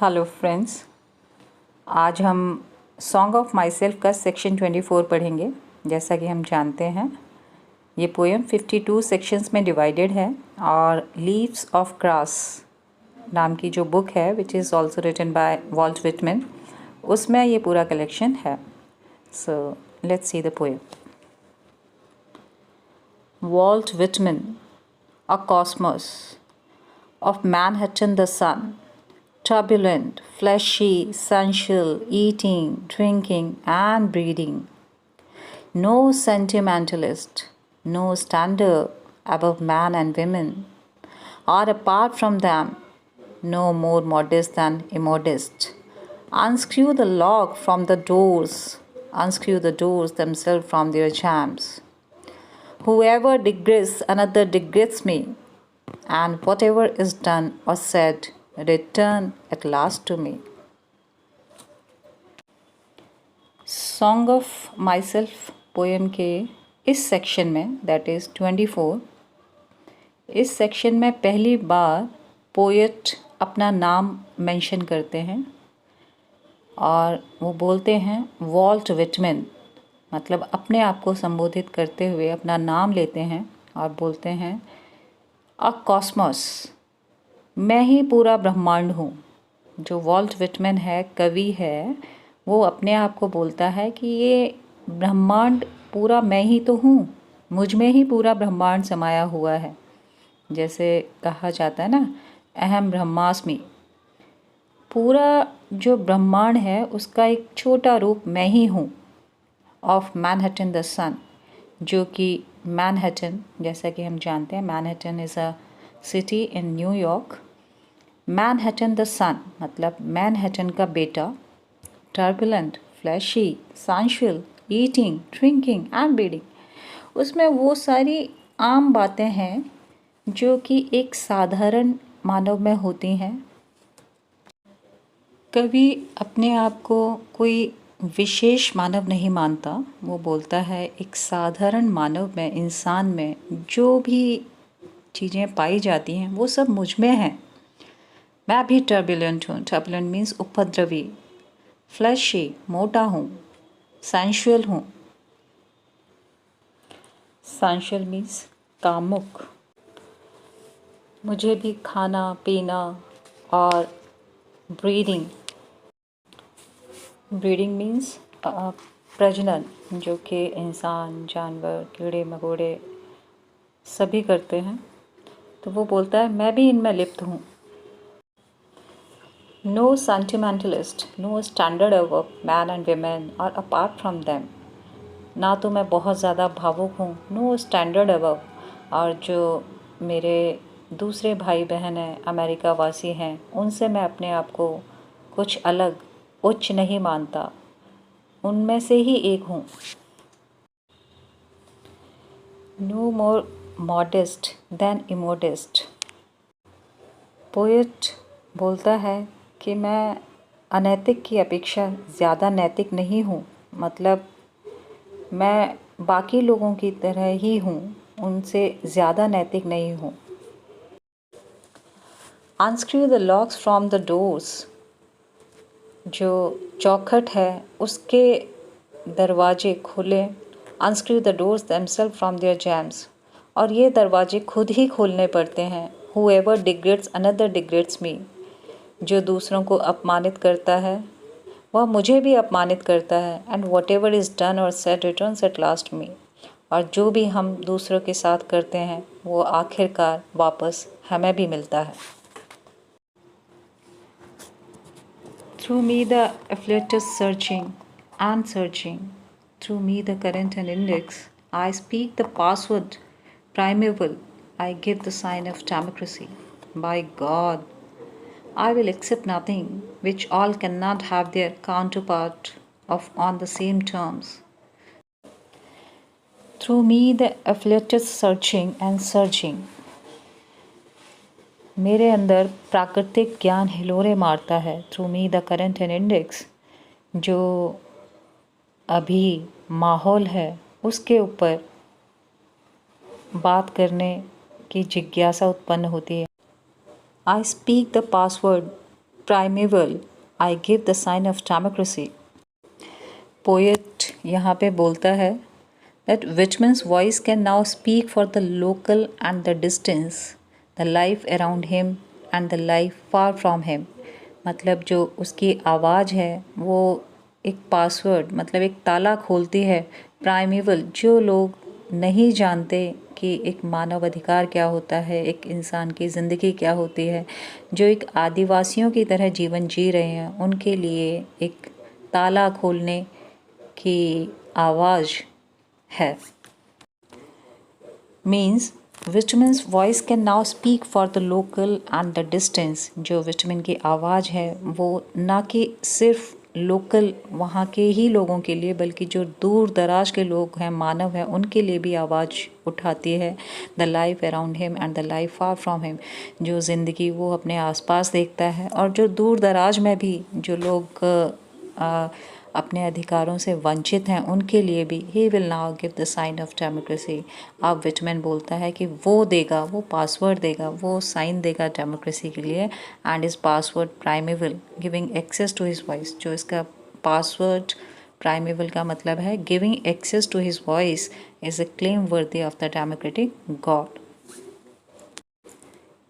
Hello friends, आज हम song of my self का सेक्शन 24 पढ़ेंगे। जैसा कि हम जानते हैं ये पोएम 52 सेक्शंस में डिवाइडेड है और लीव्स ऑफ ग्रास नाम की जो बुक है which is also written by Walt Whitman, उसमें ये पूरा कलेक्शन है। So let's see the poem. Walt Whitman, a cosmos of Manhattan the sun, turbulent, fleshy, sensual, eating, drinking, and breeding. No sentimentalist, no standard above man and women, or apart from them, no more modest than immodest. Unscrew the lock from the doors, unscrew the doors themselves from their jambs. Whoever degrades another degrades me, and whatever is done or said, return at last to me. Song of my self poem के इस section में, that is 24, इस section में पहली बार poet अपना नाम mention करते हैं और वो बोलते हैं वॉल्ट विटमैन, मतलब अपने आप को संबोधित करते हुए अपना नाम लेते हैं और बोलते हैं अ कॉस्मोस, मैं ही पूरा ब्रह्मांड हूँ। जो वॉल्ट विटमैन है, कवि है, वो अपने आप को बोलता है कि ये ब्रह्मांड पूरा मैं ही तो हूँ, मुझ में ही पूरा ब्रह्मांड समाया हुआ है। जैसे कहा जाता है ना, अहम ब्रह्मास्मि, पूरा जो ब्रह्मांड है उसका एक छोटा रूप मैं ही हूँ। ऑफ मैनहट्टन द सन, जो कि मैनहट्टन, जैसा कि हम जानते हैं Manhattan is a city in New York. Manhattan the son मतलब मैनहट्टन का बेटा। Turbulent, flashy, sensual, eating, drinking and breeding, उसमें वो सारी आम बातें हैं जो कि एक साधारण मानव में होती हैं। कभी अपने आप को कोई विशेष मानव नहीं मानता, वो बोलता है एक साधारण मानव में, इंसान में जो भी चीज़ें पाई जाती हैं वो सब मुझ में हैं। मैं भी टर्बुलेंट हूँ। टर्बुलेंट मीन्स उपद्रवी। फ्लैशी, मोटा हूँ। सेंशुअल हूँ। सेंशुअल मीन्स कामुक। मुझे भी खाना पीना और ब्रीडिंग, ब्रीडिंग मीन्स प्रजनन, जो कि इंसान, जानवर, कीड़े मकोड़े सभी करते हैं। तो वो बोलता है मैं भी इनमें लिप्त हूँ। No sentimentalist, no standard above men and women or apart from them, ना तो मैं बहुत ज़्यादा भावुक हूँ, नो स्टैंडर्ड अबव, और जो मेरे दूसरे भाई बहन हैं, अमेरिका वासी हैं, उनसे मैं अपने आप को कुछ अलग, उच्च नहीं मानता, उनमें से ही एक हूँ। नो मोर मॉडेस्ट देन इमोडेस्ट, पोएट बोलता है कि मैं अनैतिक की अपेक्षा ज़्यादा नैतिक नहीं हूँ, मतलब मैं बाकी लोगों की तरह ही हूँ, उनसे ज़्यादा नैतिक नहीं हूँ। Unscrew the locks from the doors, जो चौखट है उसके दरवाजे खुले। Unscrew the doors themselves from their jambs, और ये दरवाजे खुद ही खोलने पड़ते हैं। Whoever degrades another degrades me, जो दूसरों को अपमानित करता है वह मुझे भी अपमानित करता है। And what ever is done और सेड रिटर्न्स एट लास्ट मी, और जो भी हम दूसरों के साथ करते हैं वो आखिरकार वापस हमें भी मिलता है। Through me the afflutus searching and searching, through me the current and index, I speak the password primeval, I give the sign of democracy. By God, I will accept nothing which all cannot have their counterpart of on the same terms. Through me the afflutus searching and surging, मेरे अंदर प्राकृतिक ज्ञान हिलोरे मारता है। Through me the current and index, जो अभी माहौल है उसके ऊपर बात करने की जिज्ञासा उत्पन्न होती है। I speak the password primeval, I give the sign of democracy. Poet यहाँ पे बोलता है that Whitman's voice can now speak for the local and the distance, the life around him and the life far from him. मतलब जो उसकी आवाज़ है वो एक पासवर्ड मतलब एक ताला खोलती है प्राइमेवल, जो लोग नहीं जानते कि एक मानव अधिकार क्या होता है, एक इंसान की ज़िंदगी क्या होती है, जो एक आदिवासियों की तरह जीवन जी रहे हैं, उनके लिए एक ताला खोलने की आवाज़ है. Means vitamins voice can now speak for the local and the distance. जो विटमिन की आवाज़ है वो ना कि सिर्फ लोकल वहाँ के ही लोगों के लिए बल्कि जो दूर दराज के लोग हैं, मानव हैं, उनके लिए भी आवाज़ उठाती है. The life around him and the life far from him. जो ज़िंदगी वो अपने आसपास देखता है और जो दूर दराज में भी जो लोग अपने अधिकारों से वंचित हैं उनके लिए भी he will now give the sign of democracy. अब विटमैन बोलता है कि वो देगा, वो पासवर्ड देगा, वो साइन देगा डेमोक्रेसी के लिए. एंड इस password primeval giving access to his voice. जो इसका पासवर्ड प्राइमेवल का मतलब है giving access to his voice is a claim worthy of the democratic God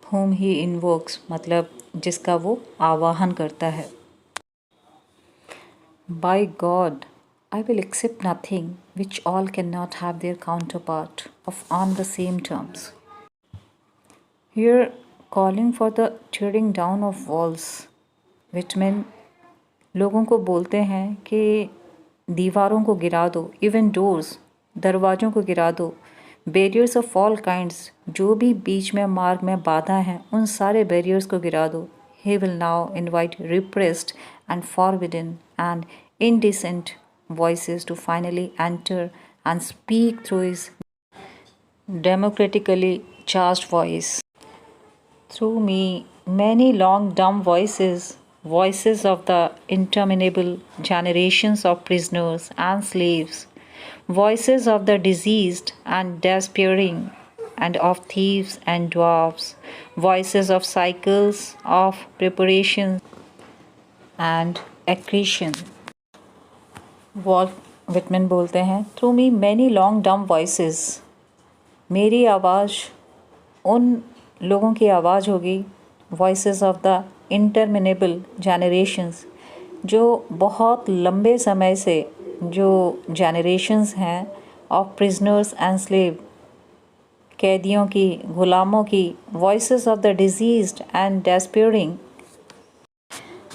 whom he invokes, मतलब जिसका वो आवाहन करता है. By God, I will accept nothing which all cannot have their counterpart of on the same terms. Here, calling for the tearing down of walls, Whitman लोगों को बोलते हैं कि दीवारों को गिरा दो, even doors, दरवाज़ों को गिरा दो, बैरियर्स ऑफ ऑल काइंड्स, जो भी बीच में मार्ग में बाधा हैं उन सारे बैरियर्स को गिरा दो. He will now invite repressed and forbidden and indecent voices to finally enter and speak through his democratically charged voice. Through me, many long dumb voices, voices of the interminable generations of prisoners and slaves, voices of the diseased and despairing, and of thieves and dwarfs, voices of cycles of preparation and accretion. Walt Whitman बोलते हैं through मी many long डम voices. मेरी आवाज़ उन लोगों की आवाज़ होगी, voices of the interminable generations, जो बहुत लंबे समय से जो जनरेशंस हैं ऑफ प्रिजनर्स एंड स्लेव, कैदियों की, गुलामों की, voices of the diseased and despairing.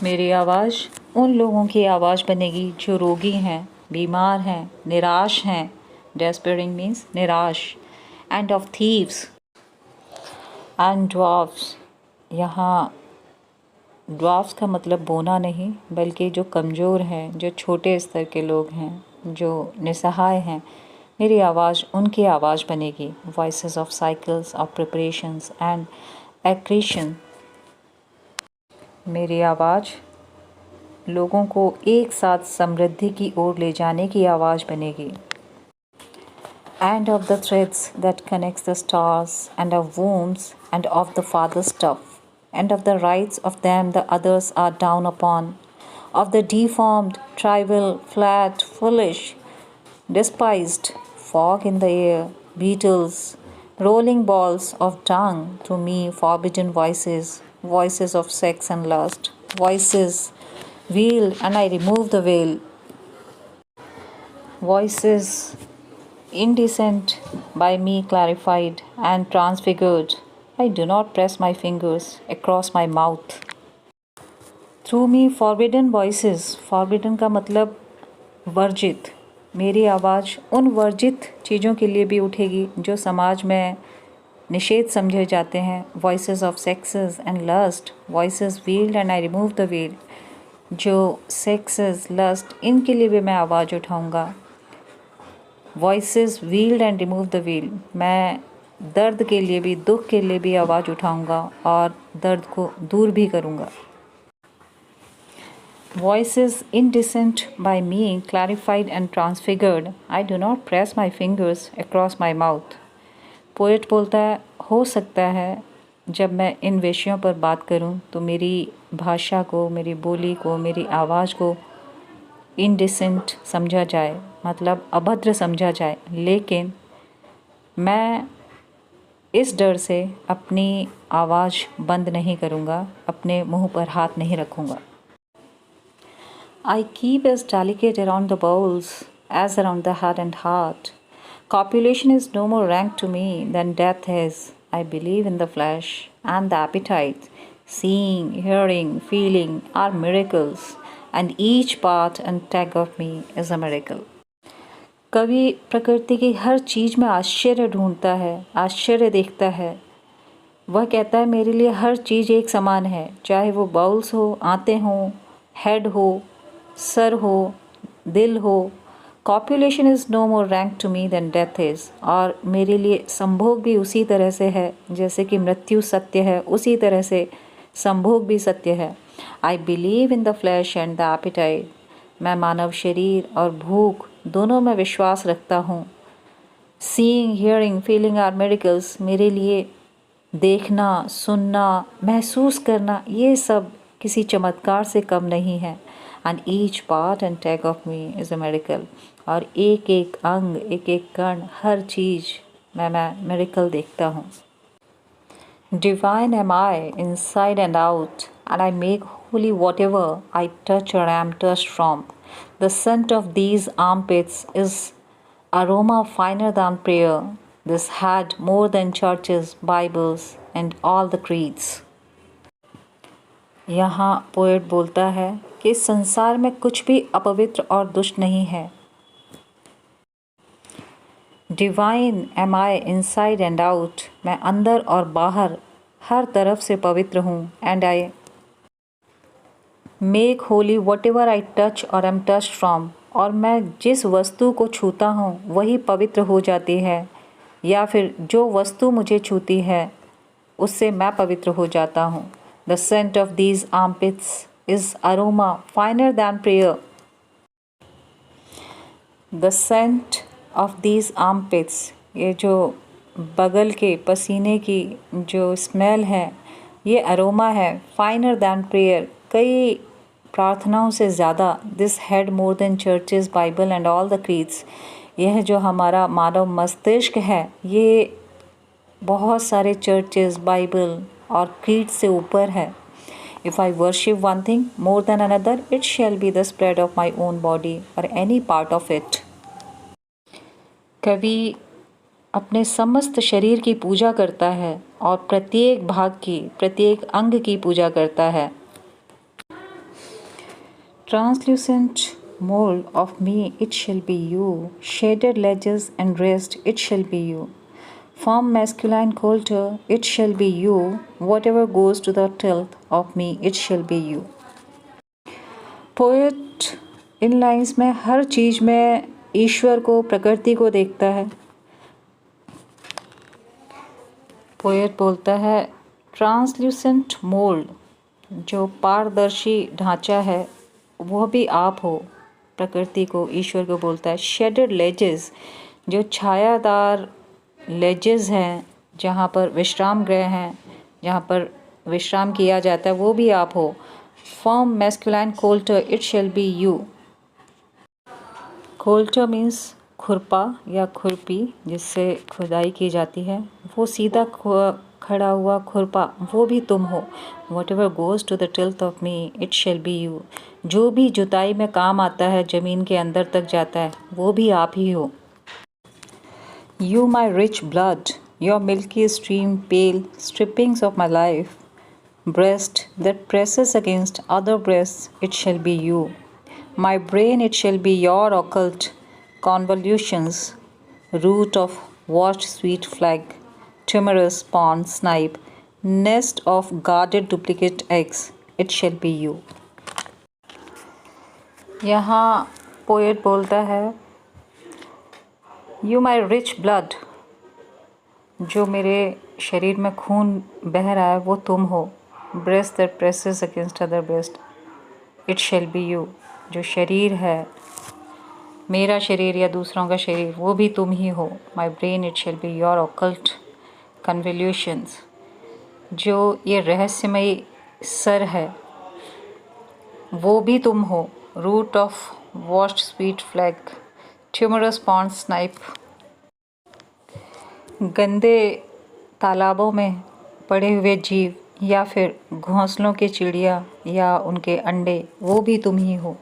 मेरी आवाज़ उन लोगों की आवाज़ बनेगी जो रोगी हैं, बीमार हैं, निराश हैं. डेस्पेयरिंग मीन्स निराश. End of thieves and dwarfs. यहाँ ड्वार्फ्स का मतलब बोना नहीं बल्कि जो कमज़ोर हैं, जो छोटे स्तर के लोग हैं, जो निसहाय हैं. मेरी आवाज़ उनकी आवाज़ बनेगी. Voices of cycles of preparations and accretion. मेरी आवाज़ लोगों को एक साथ समृद्धि की ओर ले जाने की आवाज़ बनेगी. And of the threads that connects the stars and of wombs and of the father's stuff and of the rights of them the others are down upon, of the deformed, trivial, flat, foolish, despised, fog in the air, beetles, rolling balls of dung, to me forbidden voices, voices of sex and lust, voices veiled and I remove the veil, voices indecent by me clarified and transfigured. I do not press my fingers across my mouth. Through me forbidden voices. Forbidden का मतलब वर्जित. मेरी आवाज़ उन वर्जित चीज़ों के लिए भी उठेगी जो समाज में निषेध समझे जाते हैं. Voices of sexes and lust. Voices veiled and I remove the veil. जो sexes, lust, इनके लिए भी मैं आवाज़ उठाऊँगा. Voices veiled and remove the veil. मैं दर्द के लिए भी, दुख के लिए भी आवाज़ उठाऊंगा और दर्द को दूर भी करूंगा. Voices indecent by me clarified and transfigured. I do not press my fingers across my mouth. Poet बोलता है हो सकता है जब मैं इन विषयों पर बात करूं तो मेरी भाषा को, मेरी बोली को, मेरी आवाज़ को इनडिसेंट समझा जाए, मतलब अभद्र समझा जाए, लेकिन मैं इस डर से अपनी आवाज़ बंद नहीं करूँगा, अपने मुंह पर हाथ नहीं रखूँगा। I keep as delicate around the bowels as around the head and heart. Copulation is no more rank to me than death is. I believe in the flesh and the appetite. Seeing, hearing, feeling are miracles, and each part and tag of me is a miracle. कवि प्रकृति की हर चीज़ में आश्चर्य ढूंढता है, आश्चर्य देखता है। वह कहता है मेरे लिए हर चीज़ एक समान है, चाहे वो बाउल्स हो, आंतें हों, हेड हो, सर हो, दिल हो। Copulation is no more rank to me than death is. और मेरे लिए संभोग भी उसी तरह से है जैसे कि मृत्यु सत्य है, उसी तरह से संभोग भी सत्य है। I believe in the flash and the appetite. मैं मानव शरीर और भूख दोनों में विश्वास रखता हूँ। Seeing, hearing, feeling are miracles. मेरे लिए देखना, सुनना, महसूस करना, ये सब किसी चमत्कार से कम नहीं है। And each part and tag of me is a miracle. और एक एक अंग, एक एक कण, हर चीज़ मैं मेरेकल देखता हूँ। Divine am I inside and out, and I make holy whatever I touch or am touched from. The scent of these armpits is aroma finer than prayer. This had more than churches, Bibles, and all the creeds. यहाँ poet बोलता है कि इस संसार में कुछ भी अपवित्र और दुष्ट नहीं है। Divine am I inside and out. मैं अंदर और बाहर हर तरफ से पवित्र हूँ। And I make holy whatever I touch or am touched from. और मैं जिस वस्तु को छूता हूँ वही पवित्र हो जाती है, या फिर जो वस्तु मुझे छूती है उससे मैं पवित्र हो जाता हूँ। The scent of these armpits is aroma finer than prayer. The scent of these armpits, ये जो बगल के पसीने की जो स्मेल है, ये अरोमा है। फाइनर दैन प्रेयर, कई प्रार्थनाओं से ज़्यादा। This had more than churches, Bible and all the creeds. यह जो हमारा मानव मस्तिष्क है, ये बहुत सारे चर्चेस, बाइबल और क्रीड से ऊपर है। If I worship one thing more than another, it shall be the spread of my own body or any part of it. कवि अपने समस्त शरीर की पूजा करता है और प्रत्येक भाग की, प्रत्येक अंग की पूजा करता है। Translucent mold of me, it shall be you. Shaded ledges and rest, it shall be you. Firm masculine coulter, it shall be you. Whatever goes to the tilth of me, it shall be you. Poet in lines में हर चीज़ में ईश्वर को, प्रकृति को देखता है। Poet बोलता है translucent mould, जो पारदर्शी ढांचा है, वो भी आप हो। प्रकृति को, ईश्वर को बोलता है। शेडेड लेजेस, जो छायादार लेजेस हैं, जहाँ पर विश्राम गृह हैं, जहाँ पर विश्राम किया जाता है, वो भी आप हो। Firm masculine Coulter, it shall be you. Coulter means खुरपा या खुरपी, जिससे खुदाई की जाती है। वो सीधा खड़ा हुआ खुरपा, वो भी तुम हो। Whatever goes to the tilth of me, it shall be you. जो भी जुताई में काम आता है, ज़मीन के अंदर तक जाता है, वो भी आप ही हो। You, my rich blood, your milky stream, pale strippings of my life, breast that presses against other breasts, it shall be you. My brain, it shall be your occult convolutions, root of washed sweet flag, timorous pond snipe, nest of guarded duplicate eggs, it shall be you. यहाँ poet बोलता है you my rich blood, जो मेरे शरीर में खून बह रहा है वो तुम हो। Breast that presses against other breast, it shall be you. जो शरीर है, मेरा शरीर या दूसरों का शरीर, वो भी तुम ही हो। My brain, it shall be your occult convolutions, जो ये रहस्यमयी सर है वो भी तुम हो। Root of washed sweet flag, timorous pond snipe. गंदे तालाबों में पड़े हुए जीव या फिर घोंसलों की चिड़िया या उनके अंडे, वो भी तुम ही हो।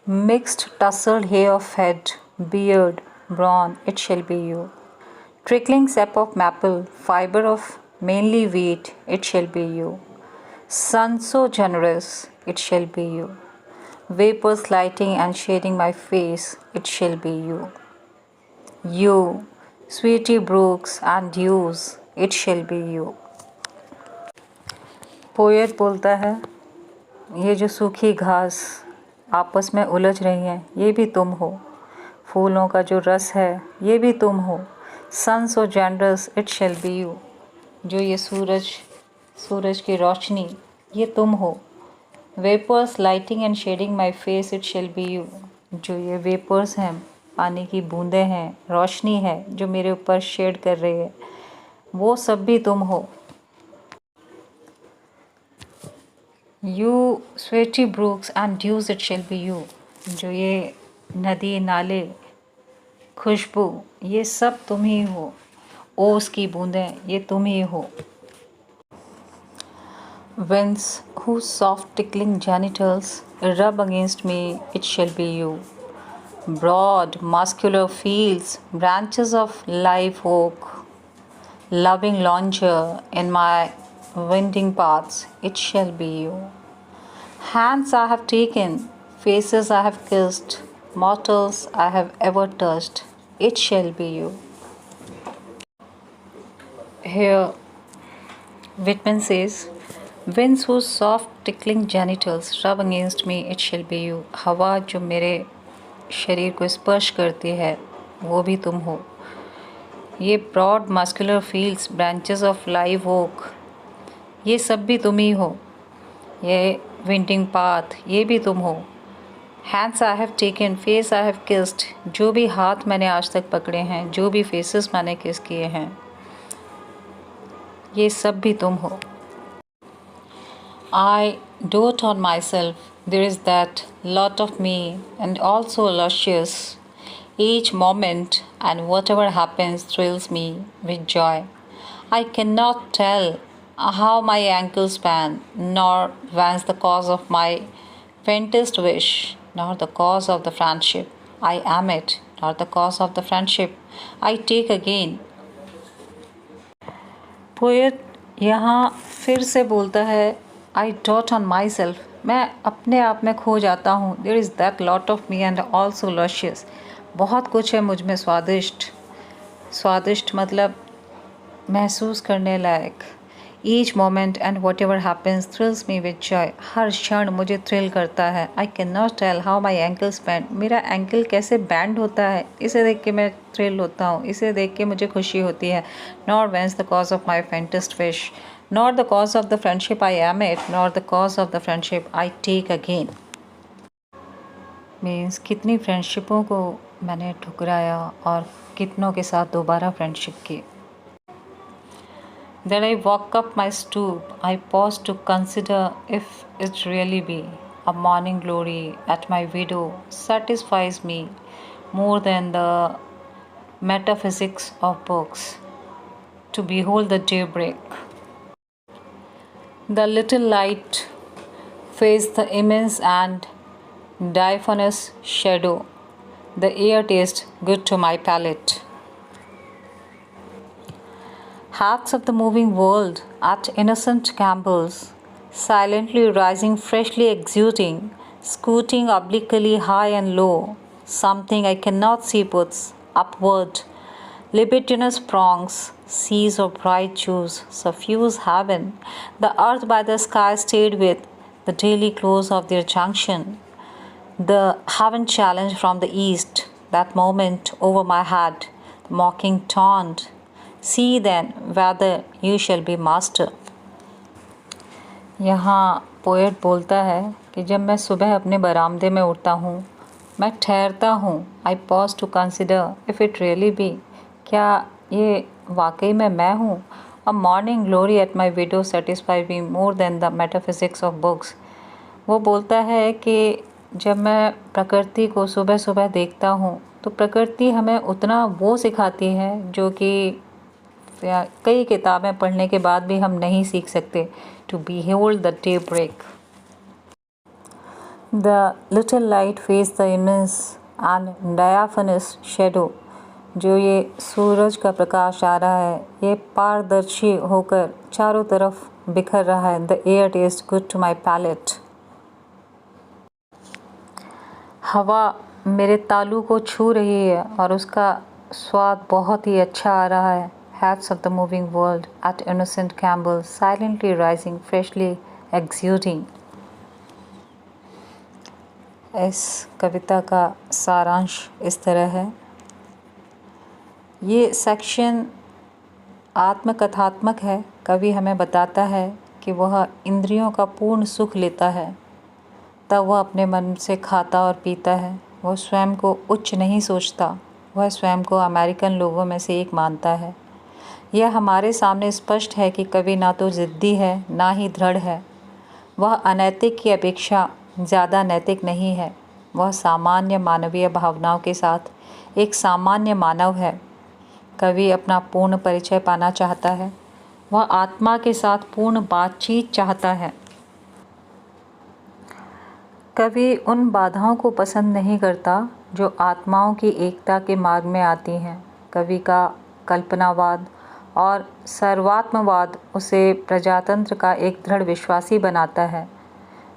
Mixed tussled hair of head, beard, brawn, it shall be you. Trickling sap of maple, fiber of mainly wheat, it shall be you. Sun so generous, it shall be you. Vapors lighting and shading my face, it shall be you. You, sweetie brooks and dews, it shall be you. Poet बोलता है, ये जो सूखी घास आपस में उलझ रही हैं, ये भी तुम हो। फूलों का जो रस है, ये भी तुम हो। Sun so generous, it shall be you. जो ये सूरज की रोशनी, ये तुम हो। Vapours lighting and shading my face, it shall be you. जो ये वेपर्स हैं, पानी की बूंदें हैं, रोशनी है जो मेरे ऊपर शेड कर रही है, वो सब भी तुम हो। You sweaty brooks and dews, it shall be you. जो ये नदी नाले खुशबू, ये सब तुम ही हो। ओस की बूंदें, ये तुम ही हो। Winds whose soft tickling genitals rub against me, it shall be you. Broad muscular fields, branches of live oak, loving lounger in my winding paths, it shall be you. Hands I have taken, faces I have kissed, mortals I have ever touched, it shall be you. Here, Whitman says, Winds whose soft tickling genitals rub against me, it shall be you. हवा जो मेरे शरीर को स्पर्श करती है, वो भी तुम हो। ये broad muscular fields, branches of live oak, ये सब भी तुम ही हो। ये विंडिंग पाथ, ये भी तुम हो। Hands I have taken, face I have kissed, जो भी हाथ मैंने आज तक पकड़े हैं, जो भी फेसेस मैंने किस किए हैं, ये सब भी तुम हो। I dote on myself, there is that lot of me and also luscious. Each moment and whatever happens thrills me with joy. I cannot tell how my ankles span, nor whence the cause of my faintest wish, nor the cause of the friendship. I am it, nor the cause of the friendship I take again. Poet यहाँ फिर से बोलता है, I dote on myself, मैं अपने आप में खो जाता हूँ। There is that lot of me and also luscious, बहुत कुछ है मुझ में स्वादिष्ट। स्वादिष्ट मतलब महसूस करने लायक। Each moment and whatever happens thrills me with joy, हर क्षण मुझे थ्रिल करता है। I cannot tell how my ankles bend, मेरा एंकल कैसे बैंड होता है, इसे देख के मैं थ्रिल होता हूँ, इसे देख के मुझे खुशी होती है। Nor whence the cause of my faintest wish, nor the cause of the friendship I emit, nor the cause of the friendship I take again. Means कितनी फ्रेंडशिपों को मैंने ठुकराया और कितनों के साथ दोबारा फ्रेंडशिप की। Then I walk up my stoop, I pause to consider if it really be a morning glory at my window satisfies me more than the metaphysics of books, to behold the daybreak. The little light face the immense and diaphanous shadow. The air tastes good to my palate. Hats of the moving world at innocent gambols, silently rising, freshly exuding, scooting obliquely high and low. Something I cannot see puts upward, libidinous prongs, seas of bright juice suffuse heaven. The earth by the sky stayed with the daily close of their junction. The heaven challenged from the east, that moment over my head, the mocking taunt. See then whether you shall be master. यहाँ poet बोलता है कि जब मैं सुबह अपने बरामदे में उठता हूँ, मैं ठहरता हूँ। I pause to consider if it really be, क्या ये वाकई में मैं हूँ। A morning glory at my window satisfies me more than the metaphysics of books. वो बोलता है कि जब मैं प्रकृति को सुबह सुबह देखता हूँ तो प्रकृति हमें उतना वो सिखाती है जो कि कई किताबें पढ़ने के बाद भी हम नहीं सीख सकते. To behold the daybreak. The little light faced the immense and diaphanous shadow. जो ये सूरज का प्रकाश आ रहा है ये पारदर्शी होकर चारों तरफ बिखर रहा है. The air tastes good to my palate. हवा मेरे तालू को छू रही है और उसका स्वाद बहुत ही अच्छा आ रहा है. Hats of the moving world at innocent Campbell, silently rising, freshly exuding. इस कविता का सारांश इस तरह है. ये सेक्शन आत्मकथात्मक है. कवि हमें बताता है कि वह इंद्रियों का पूर्ण सुख लेता है, तब वह अपने मन से खाता और पीता है. वह स्वयं को उच्च नहीं सोचता, वह स्वयं को अमेरिकन लोगों में से एक मानता है. यह हमारे सामने स्पष्ट है कि कवि ना तो ज़िद्दी है ना ही दृढ़ है. वह अनैतिक की अपेक्षा ज़्यादा नैतिक नहीं है. वह सामान्य मानवीय भावनाओं के साथ एक सामान्य मानव है. कवि अपना पूर्ण परिचय पाना चाहता है. वह आत्मा के साथ पूर्ण बातचीत चाहता है. कवि उन बाधाओं को पसंद नहीं करता जो आत्माओं की एकता के मार्ग में आती हैं. कवि का कल्पनावाद और सर्वात्मवाद उसे प्रजातंत्र का एक दृढ़ विश्वासी बनाता है.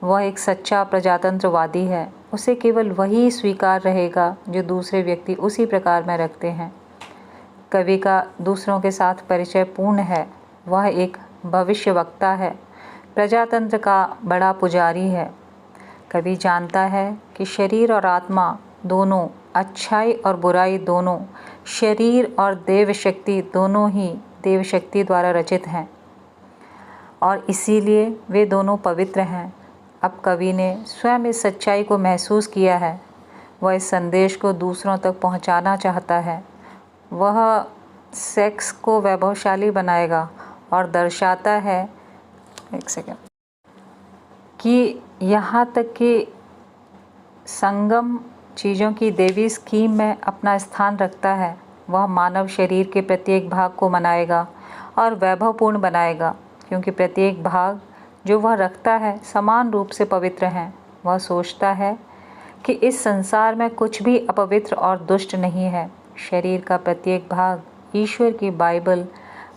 वह एक सच्चा प्रजातंत्रवादी है. उसे केवल वही स्वीकार रहेगा जो दूसरे व्यक्ति उसी प्रकार में रखते हैं. कवि का दूसरों के साथ परिचय पूर्ण है. वह एक भविष्यवक्ता है, प्रजातंत्र का बड़ा पुजारी है. कवि जानता है कि शरीर और आत्मा दोनों, अच्छाई और बुराई दोनों, शरीर और देव शक्ति दोनों ही देव शक्ति द्वारा रचित हैं और इसीलिए वे दोनों पवित्र हैं. अब कवि ने स्वयं इस सच्चाई को महसूस किया है. वह इस संदेश को दूसरों तक पहुंचाना चाहता है. वह सेक्स को वैभवशाली बनाएगा और दर्शाता है कि यहाँ तक कि संगम चीज़ों की देवी स्कीम में अपना स्थान रखता है. वह मानव शरीर के प्रत्येक भाग को मनाएगा और वैभवपूर्ण बनाएगा, क्योंकि प्रत्येक भाग जो वह रखता है समान रूप से पवित्र हैं. वह सोचता है कि इस संसार में कुछ भी अपवित्र और दुष्ट नहीं है. शरीर का प्रत्येक भाग ईश्वर की बाइबल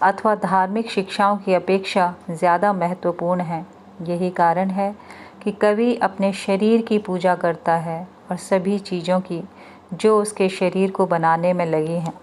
अथवा धार्मिक शिक्षाओं की अपेक्षा ज़्यादा महत्वपूर्ण है. यही कारण है कि कवि अपने शरीर की पूजा करता है और सभी चीज़ों की जो उसके शरीर को बनाने में लगी हैं.